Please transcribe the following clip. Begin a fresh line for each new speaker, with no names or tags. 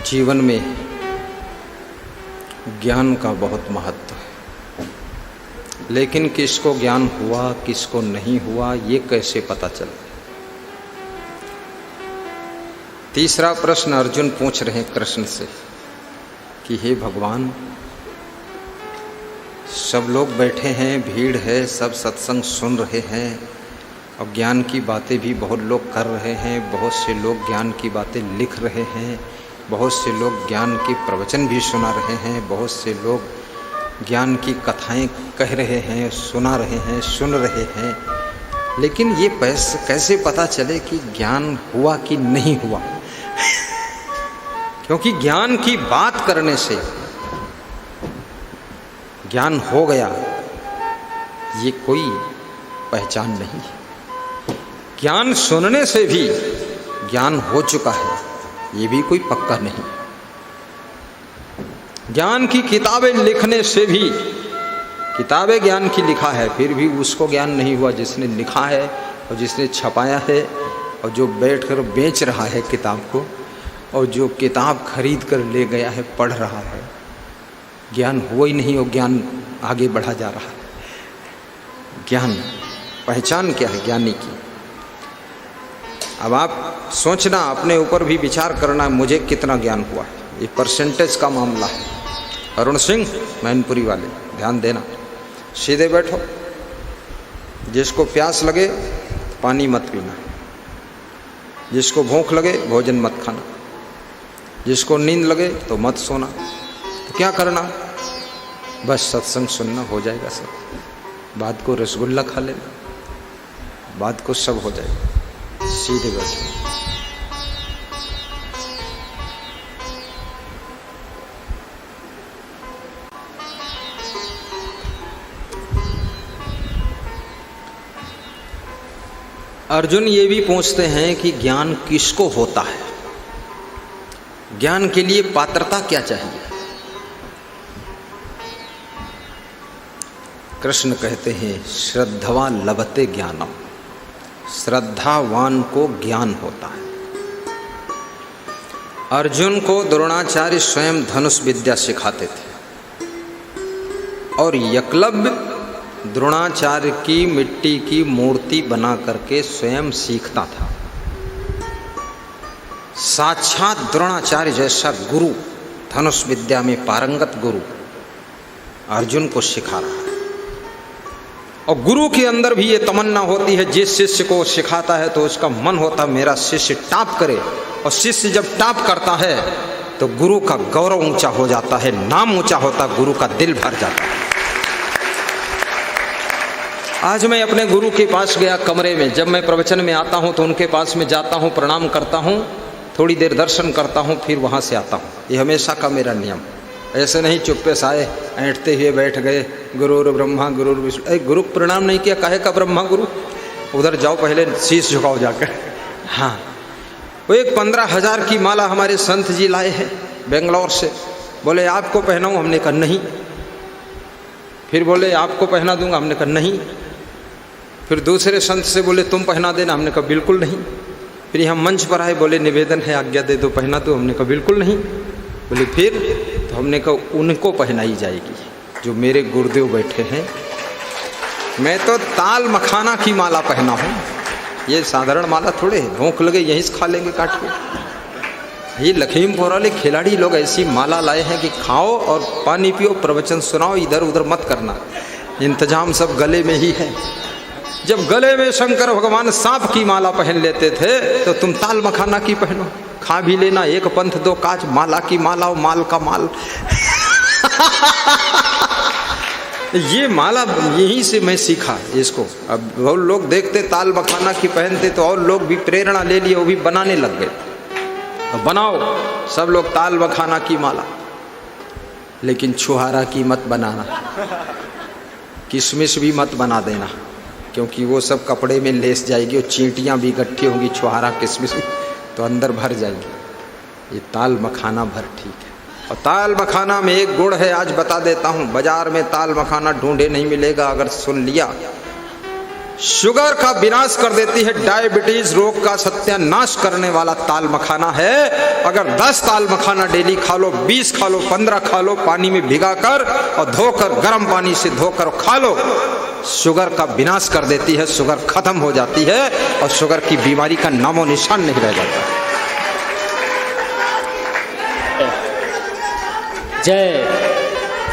जीवन में ज्ञान का बहुत महत्व है, लेकिन किसको ज्ञान हुआ किसको नहीं हुआ ये कैसे पता चले। तीसरा प्रश्न अर्जुन पूछ रहे हैं कृष्ण से कि हे भगवान, सब लोग बैठे हैं, भीड़ है, सब सत्संग सुन रहे हैं और ज्ञान की बातें भी बहुत लोग कर रहे हैं, बहुत से लोग ज्ञान की बातें लिख रहे हैं, बहुत से लोग ज्ञान के प्रवचन भी सुना रहे हैं, बहुत से लोग ज्ञान की कथाएं कह रहे हैं, सुना रहे हैं, सुन रहे हैं, लेकिन ये कैसे पता चले कि ज्ञान हुआ कि नहीं हुआ। क्योंकि ज्ञान की बात करने से ज्ञान हो गया ये कोई पहचान नहीं है। ज्ञान सुनने से भी ज्ञान हो चुका है ये भी कोई पक्का नहीं। ज्ञान की किताबें लिखने से भी, किताबें ज्ञान की लिखा है फिर भी उसको ज्ञान नहीं हुआ जिसने लिखा है और जिसने छपाया है और जो बैठकर बेच रहा है किताब को और जो किताब खरीद कर ले गया है पढ़ रहा है, ज्ञान हुआ ही नहीं और ज्ञान आगे बढ़ा जा रहा है। ज्ञान पहचान क्या है ज्ञानी की। अब आप सोचना, अपने ऊपर भी विचार करना, मुझे कितना ज्ञान हुआ है। ये परसेंटेज का मामला है। अरुण सिंह मैनपुरी वाले ध्यान देना, सीधे बैठो। जिसको प्यास लगे पानी मत पीना, जिसको भूख लगे भोजन मत खाना, जिसको नींद लगे तो मत सोना। तो क्या करना, बस सत्संग सुनना, हो जाएगा सब। बाद को रसगुल्ला खा लेना, बाद को सब हो जाएगा। सीधे बैठो। अर्जुन ये भी पूछते हैं कि ज्ञान किसको होता है, ज्ञान के लिए पात्रता क्या चाहिए। कृष्ण कहते हैं श्रद्धवान लभते ज्ञानम, श्रद्धावान को ज्ञान होता है। अर्जुन को द्रोणाचार्य स्वयं धनुष विद्या सिखाते थे और एकलव्य द्रोणाचार्य की मिट्टी की मूर्ति बना करके स्वयं सीखता था। साक्षात द्रोणाचार्य जैसा गुरु, धनुष विद्या में पारंगत गुरु अर्जुन को सिखा रहा है। और गुरु के अंदर भी ये तमन्ना होती है, जिस शिष्य को सिखाता है तो उसका मन होता मेरा शिष्य टॉप करे, और शिष्य जब टॉप करता है तो गुरु का गौरव ऊंचा हो जाता है, नाम ऊंचा होता, गुरु का दिल भर जाता है। आज मैं अपने गुरु के पास गया कमरे में, जब मैं प्रवचन में आता हूं तो उनके पास में जाता हूं, प्रणाम करता हूं, थोड़ी देर दर्शन करता हूं, फिर वहां से आता हूं। ये हमेशा का मेरा नियम। ऐसे नहीं चुप्पे से आए ऐंठते हुए बैठ गए, गुरुर ब्रह्मा गुरुर विष्णु। गुरु प्रणाम नहीं किया, काहे का ब्रह्मा गुरु, उधर जाओ पहले शीश झुकाओ जाकर। हाँ, वो एक 15,000 की माला हमारे संत जी लाए हैं बेंगलोर से, बोले आपको पहनाऊँ, हमने कहा नहीं। फिर बोले आपको पहना दूंगा, हमने कहा नहीं। फिर दूसरे संत से बोले तुम पहना देना, हमने कहा बिल्कुल नहीं। फिर हम मंच पर आए, बोले निवेदन है आज्ञा दे दो, पहना दो, हमने कहा बिल्कुल नहीं। बोले फिर, तो हमने कहा उनको पहनाई जाएगी जो मेरे गुरुदेव बैठे हैं। मैं तो ताल मखाना की माला पहना हूँ, ये साधारण माला थोड़े है, भूख लगे यहीं से खा लेंगे काट के। ये लखीमपुर वाले खिलाड़ी लोग ऐसी माला लाए हैं कि खाओ और पानी पियो, प्रवचन सुनाओ, इधर उधर मत करना, इंतजाम सब गले में ही है। जब गले में शंकर भगवान सांप की माला पहन लेते थे तो तुम ताल मखाना की पहनो, खा भी लेना, एक पंथ दो काज, माला की माला और माल का माल। ये माला यहीं से मैं सीखा इसको। अब बहुत लोग देखते ताल मखाना की पहनते तो और लोग भी प्रेरणा ले लिए, वो भी बनाने लग गए। तो बनाओ सब लोग ताल मखाना की माला, लेकिन छुहारा की मत बनाना, किशमिश भी मत बना देना, क्योंकि वो सब कपड़े में लेस जाएगी और चींटियाँ भी इकट्ठी होंगी, छुहारा किशमिश तो अंदर भर जाएगी। ये ताल मखाना भर ठीक है। और ताल मखाना में एक गुण है, आज बता देता हूँ, बाजार में ताल मखाना ढूंढे नहीं मिलेगा। अगर सुन लिया शुगर का विनाश कर देती है। डायबिटीज रोग का सत्यानाश करने वाला ताल मखाना है। अगर 10 ताल मखाना डेली खा लो, 20 खा लो, 15 खा लो, पानी में भिगाकर और धोकर, गर्म पानी से धोकर खा लो, शुगर का विनाश कर देती है। शुगर खत्म हो जाती है और शुगर की बीमारी का नामो निशान नहीं रह जाता।
जय